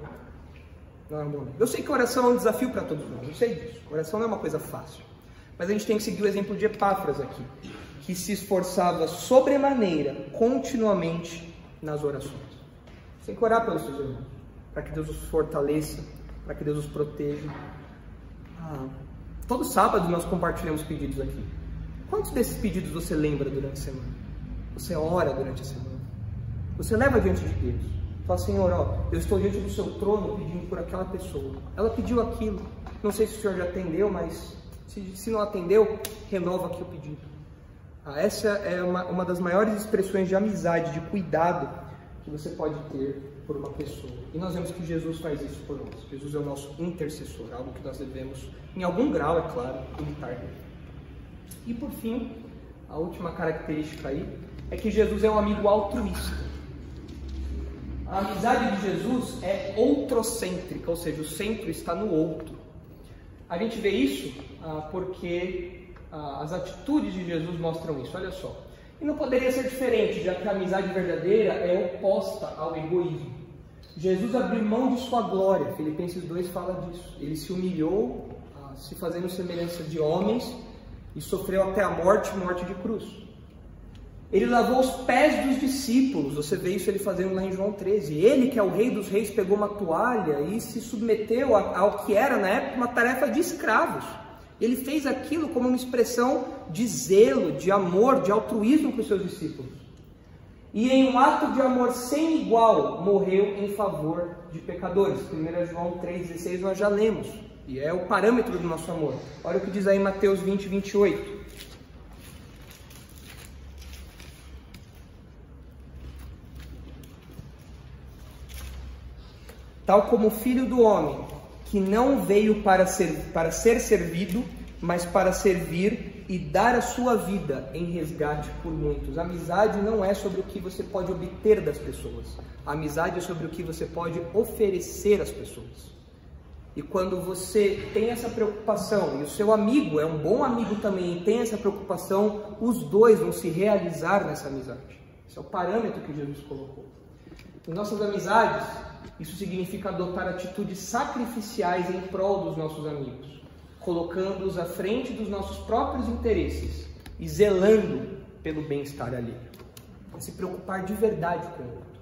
Speaker 1: Não é um bom amigo. Eu sei que a oração é um desafio para todos nós, eu sei disso. A oração não é uma coisa fácil. Mas a gente tem que seguir o exemplo de Epáfras aqui, que se esforçava sobremaneira, continuamente, nas orações. Você tem que orar pelos seus irmãos, para que Deus os fortaleça, para que Deus os proteja. Todo sábado nós compartilhamos pedidos aqui. Quantos desses pedidos você lembra durante a semana? Você ora durante a semana? Você leva diante de Deus? Fala: Senhor, eu estou diante do seu trono pedindo por aquela pessoa. Ela pediu aquilo. Não sei se o Senhor já atendeu, mas se não atendeu, renova aqui o pedido. Essa é uma das maiores expressões de amizade, de cuidado que você pode ter por uma pessoa. E nós vemos que Jesus faz isso por nós. Jesus é o nosso intercessor, algo que nós devemos, em algum grau, é claro, imitar dele. E por fim, a última característica aí é que Jesus é um amigo altruísta. A amizade de Jesus é outrocêntrica, ou seja, o centro está no outro. A gente vê isso porque as atitudes de Jesus mostram isso, olha só. E não poderia ser diferente, já que a amizade verdadeira é oposta ao egoísmo. Jesus abriu mão de sua glória, Filipenses 2 fala disso. Ele se humilhou, se fazendo semelhança de homens, e sofreu até a morte de cruz. Ele lavou os pés dos discípulos, você vê isso ele fazendo lá em João 13. Ele, que é o rei dos reis, pegou uma toalha e se submeteu ao que era na época uma tarefa de escravos. Ele fez aquilo como uma expressão de zelo, de amor, de altruísmo para os seus discípulos. E em um ato de amor sem igual, morreu em favor de pecadores. 1 João 3,16 nós já lemos. E é o parâmetro do nosso amor. Olha o que diz aí em Mateus 20, 28. Tal como o Filho do Homem, que não veio para ser servido, mas para servir e dar a sua vida em resgate por muitos. A amizade não é sobre o que você pode obter das pessoas. A amizade é sobre o que você pode oferecer às pessoas. E quando você tem essa preocupação, e o seu amigo é um bom amigo também, e tem essa preocupação, os dois vão se realizar nessa amizade. Esse é o parâmetro que Jesus colocou. Em nossas amizades, isso significa adotar atitudes sacrificiais em prol dos nossos amigos, colocando-os à frente dos nossos próprios interesses e zelando pelo bem-estar alheio. É se preocupar de verdade com o outro.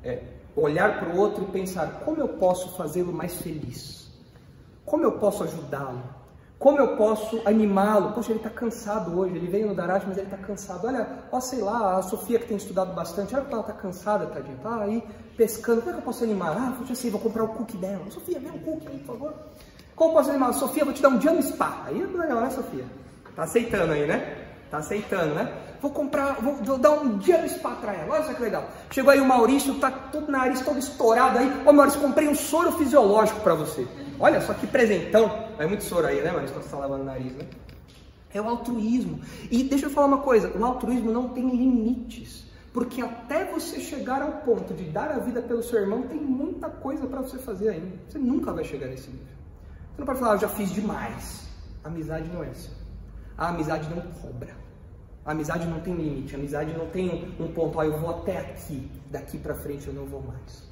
Speaker 1: É olhar para o outro e pensar, como eu posso fazê-lo mais feliz? Como eu posso ajudá-lo? Como eu posso animá-lo? Poxa, ele está cansado hoje, ele veio no Darash, mas ele está cansado. Olha, sei lá, a Sofia que tem estudado bastante, olha como ela está cansada, tadinha, tá aí pescando. Como é que eu posso animar? Eu já sei, vou comprar o cookie dela. Sofia, vê um cookie aí, por favor. Como eu posso animar? Sofia, vou te dar um dia no spa. Aí é legal, né, Sofia? Tá aceitando aí, né? Tá aceitando, né? Vou dar um dia no spa pra ela, olha só que legal. Chegou aí o Maurício, tá todo nariz todo estourado aí. Ô Maurício, comprei um soro fisiológico pra você. Olha só que presentão. Vai muito soro aí, né, Maurício, quando você tá lavando o nariz, né? É o altruísmo. E deixa eu falar uma coisa, o altruísmo não tem limites. Porque até você chegar ao ponto de dar a vida pelo seu irmão, tem muita coisa pra você fazer ainda. Você nunca vai chegar nesse nível. Você não pode falar, eu já fiz demais. A amizade não é assim. A amizade não cobra. A amizade não tem limite. A amizade não tem um ponto, eu vou até aqui, daqui para frente eu não vou mais.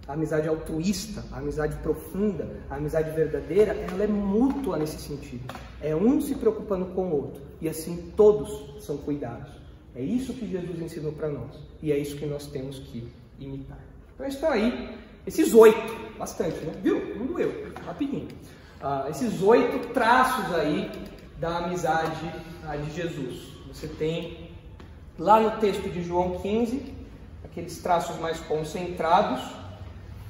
Speaker 1: A amizade altruísta, a amizade profunda, a amizade verdadeira, ela é mútua nesse sentido. É um se preocupando com o outro. E assim todos são cuidados. É isso que Jesus ensinou para nós. E é isso que nós temos que imitar. Então estão aí esses 8, bastante, né? Viu? Não doeu, rapidinho. Esses 8 traços aí da amizade de Jesus. Você tem lá no texto de João 15, aqueles traços mais concentrados,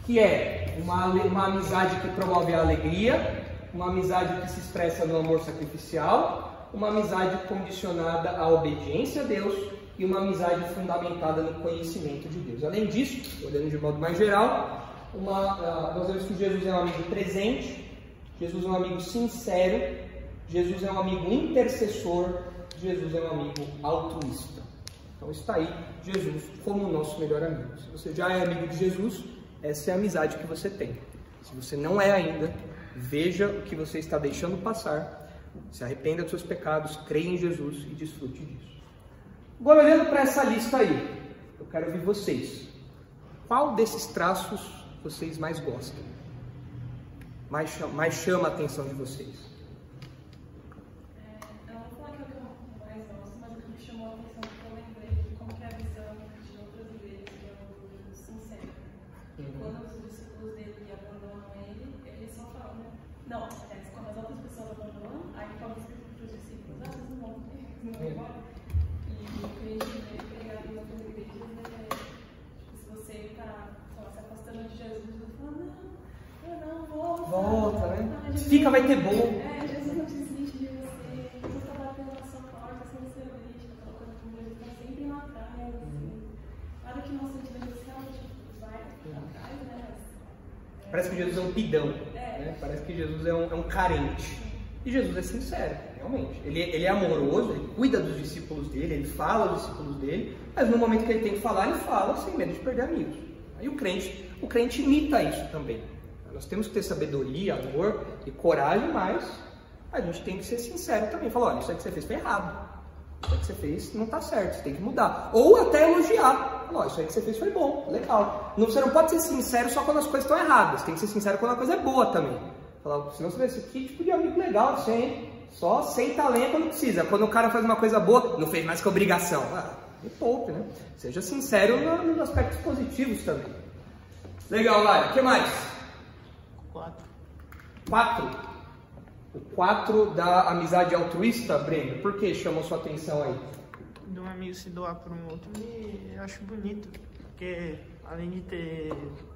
Speaker 1: que é uma amizade que promove a alegria, uma amizade que se expressa no amor sacrificial, uma amizade condicionada à obediência a Deus e uma amizade fundamentada no conhecimento de Deus. Além disso, olhando de modo mais geral, nós vemos que Jesus é um amigo presente, Jesus é um amigo sincero, Jesus é um amigo intercessor, Jesus é um amigo altruísta. Então está aí Jesus como o nosso melhor amigo. Se você já é amigo de Jesus, essa é a amizade que você tem. Se você não é ainda, veja o que você está deixando passar, se arrependa dos seus pecados, creia em Jesus e desfrute disso. Agora, olhando para essa lista aí, eu quero ouvir vocês. Qual desses traços vocês mais gostam? Mais chama a atenção de vocês?
Speaker 2: Quando os discípulos dele abandonam ele, ele só fala, né? Não, quando as outras pessoas abandonam, aí ele fala para os discípulos, vocês não vão embora. E o que a gente vê pregado em outras igrejas se você está se afastando de Jesus, você fala, volta.
Speaker 1: Volta, né? Fica, vai ter bom.
Speaker 2: Jesus não desiste de você, Jesus está batendo na sua porta, se você existe.
Speaker 1: Parece que Jesus é um pidão, né? Parece que Jesus é um carente. E Jesus é sincero, realmente. Ele é amoroso, ele cuida dos discípulos dele, ele fala aos discípulos dele, mas no momento que ele tem que falar, ele fala sem medo de perder amigos. Aí o crente imita isso também. Nós temos que ter sabedoria, amor e coragem, mas a gente tem que ser sincero também. Falar, olha, isso aí que você fez foi errado. Isso aí que você fez não está certo, você tem que mudar. Ou até elogiar. Falar, isso aí que você fez foi bom, legal. Você não pode ser sincero só quando as coisas estão erradas. Você tem que ser sincero quando a coisa é boa também. Falar, senão você vai ser que tipo de amigo legal, você, hein? Só aceita a lenha quando precisa. Quando o cara faz uma coisa boa, não fez mais que obrigação. Me poupe, né? Seja sincero nos aspectos positivos também. Legal, vai. O que mais? 4. O 4 da amizade altruísta, Breno. Por que chamou sua atenção aí?
Speaker 3: De um amigo se doar por um outro, eu acho bonito. Porque além de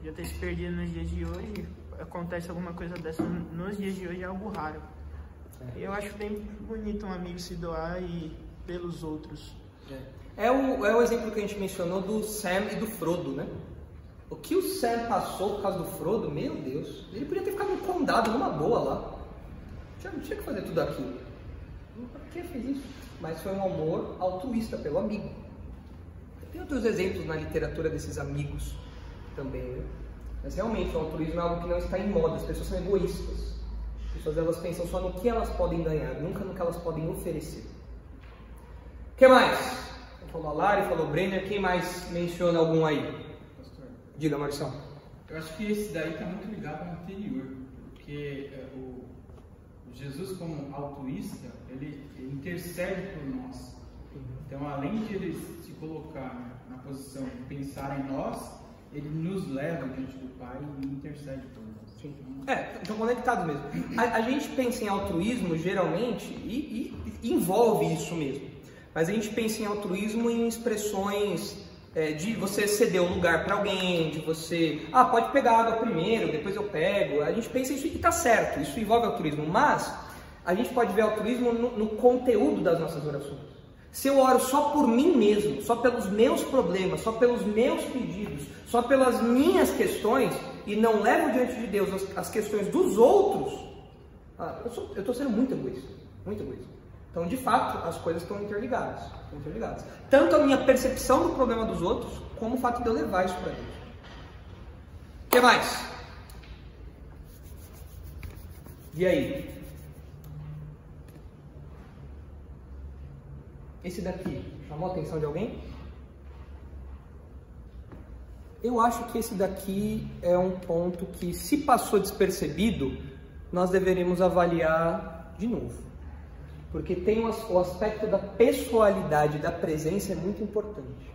Speaker 3: já ter se perdido nos dias de hoje, acontece alguma coisa dessa nos dias de hoje, é algo raro. Eu acho bem bonito um amigo se doar pelos outros.
Speaker 1: É o exemplo que a gente mencionou do Sam e do Frodo, né? O que o Sam passou por causa do Frodo, meu Deus, ele podia ter ficado no condado numa boa lá. Não tinha que fazer tudo aquilo. Por que fez isso? Mas foi um amor altruísta pelo amigo. Tem outros exemplos na literatura desses amigos também, né? Mas realmente o altruísmo é algo que não está em moda. As pessoas são egoístas. As pessoas elas pensam só no que elas podem ganhar, nunca no que elas podem oferecer. O que mais? Falou a Lari, falou o Brenner. Quem mais menciona algum aí? Diga, Marcião.
Speaker 4: Eu acho que esse daí está muito ligado ao anterior, porque o Jesus, como altruísta, ele intercede por nós. Então, além de ele se colocar na posição de pensar em nós, ele nos leva diante do Pai e intercede por nós.
Speaker 1: Sim. Estão conectados mesmo. A gente pensa em altruísmo geralmente e envolve isso mesmo. Mas a gente pensa em altruísmo em expressões de você ceder um lugar para alguém, de você, pode pegar água primeiro, depois eu pego. A gente pensa isso e está certo, isso envolve altruísmo, mas a gente pode ver altruísmo no conteúdo das nossas orações. Se eu oro só por mim mesmo, só pelos meus problemas, só pelos meus pedidos, só pelas minhas questões, e não levo diante de Deus as questões dos outros, eu estou sendo muito egoísta, muito egoísta. Então, de fato, as coisas estão interligadas. Tanto a minha percepção do problema dos outros, como o fato de eu levar isso para Deus. O que mais? E aí? Esse daqui chamou a atenção de alguém? Eu acho que esse daqui é um ponto que, se passou despercebido, nós deveremos avaliar de novo. Porque tem o aspecto da pessoalidade, da presença é muito importante.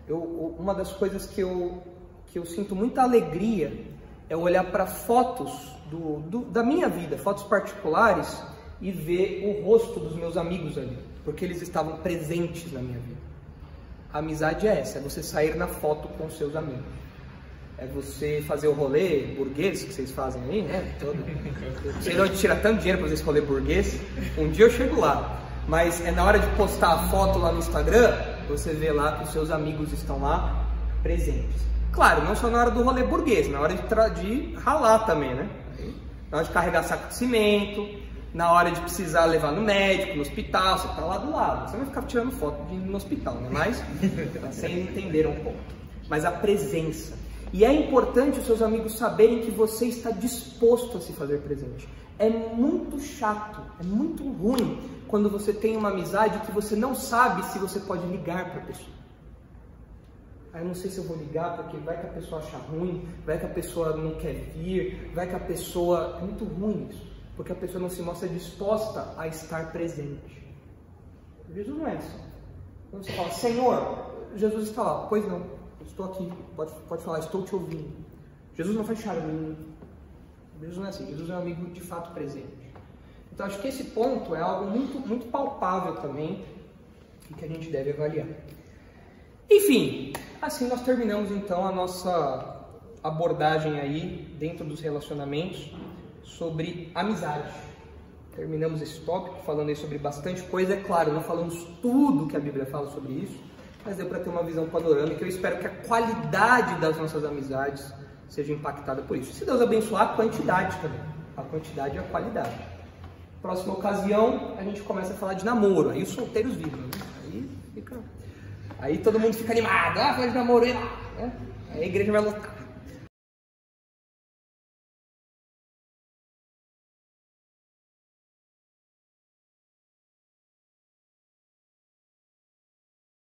Speaker 1: Uma das coisas que eu sinto muita alegria é olhar para fotos da minha vida, fotos particulares, e ver o rosto dos meus amigos ali, porque eles estavam presentes na minha vida. A amizade é essa, é você sair na foto com seus amigos. É você fazer o rolê burguês que vocês fazem aí, né? Não sei de onde tira tanto dinheiro para fazer esse rolê burguês. Um dia eu chego lá. Mas é na hora de postar a foto lá no Instagram, você vê lá que os seus amigos estão lá presentes. Claro, não só na hora do rolê burguês, na hora de ralar também, né? Na hora de carregar saco de cimento, na hora de precisar levar no médico, no hospital, você tá lá do lado. Você não vai ficar tirando foto no hospital, né? Mas vocês entenderam um pouco. Mas a presença. E é importante os seus amigos saberem que você está disposto a se fazer presente. É muito chato, é muito ruim quando você tem uma amizade que você não sabe se você pode ligar para a pessoa. Eu não sei se eu vou ligar porque vai que a pessoa acha ruim, vai que a pessoa não quer vir, vai que a pessoa... É muito ruim isso, porque a pessoa não se mostra disposta a estar presente. Jesus não é assim. Quando você fala, Senhor, Jesus está lá, pois não. Estou aqui, pode falar, estou te ouvindo. Jesus não faz charminho. Jesus não é assim, Jesus é um amigo de fato presente. Então acho que esse ponto é algo muito, muito palpável também e que a gente deve avaliar. Enfim, assim nós terminamos então a nossa abordagem aí dentro dos relacionamentos sobre amizade. Terminamos esse tópico falando aí sobre bastante coisa. É claro, não falamos tudo que a Bíblia fala sobre isso, mas deu para ter uma visão panorâmica. Eu espero que a qualidade das nossas amizades seja impactada por isso. Se Deus abençoar, a quantidade também. A quantidade e a qualidade. Próxima ocasião, a gente começa a falar de namoro. Aí os solteiros vibram, né? Aí todo mundo fica animado. Ah, fala de namoro, né? Aí a igreja vai lotar.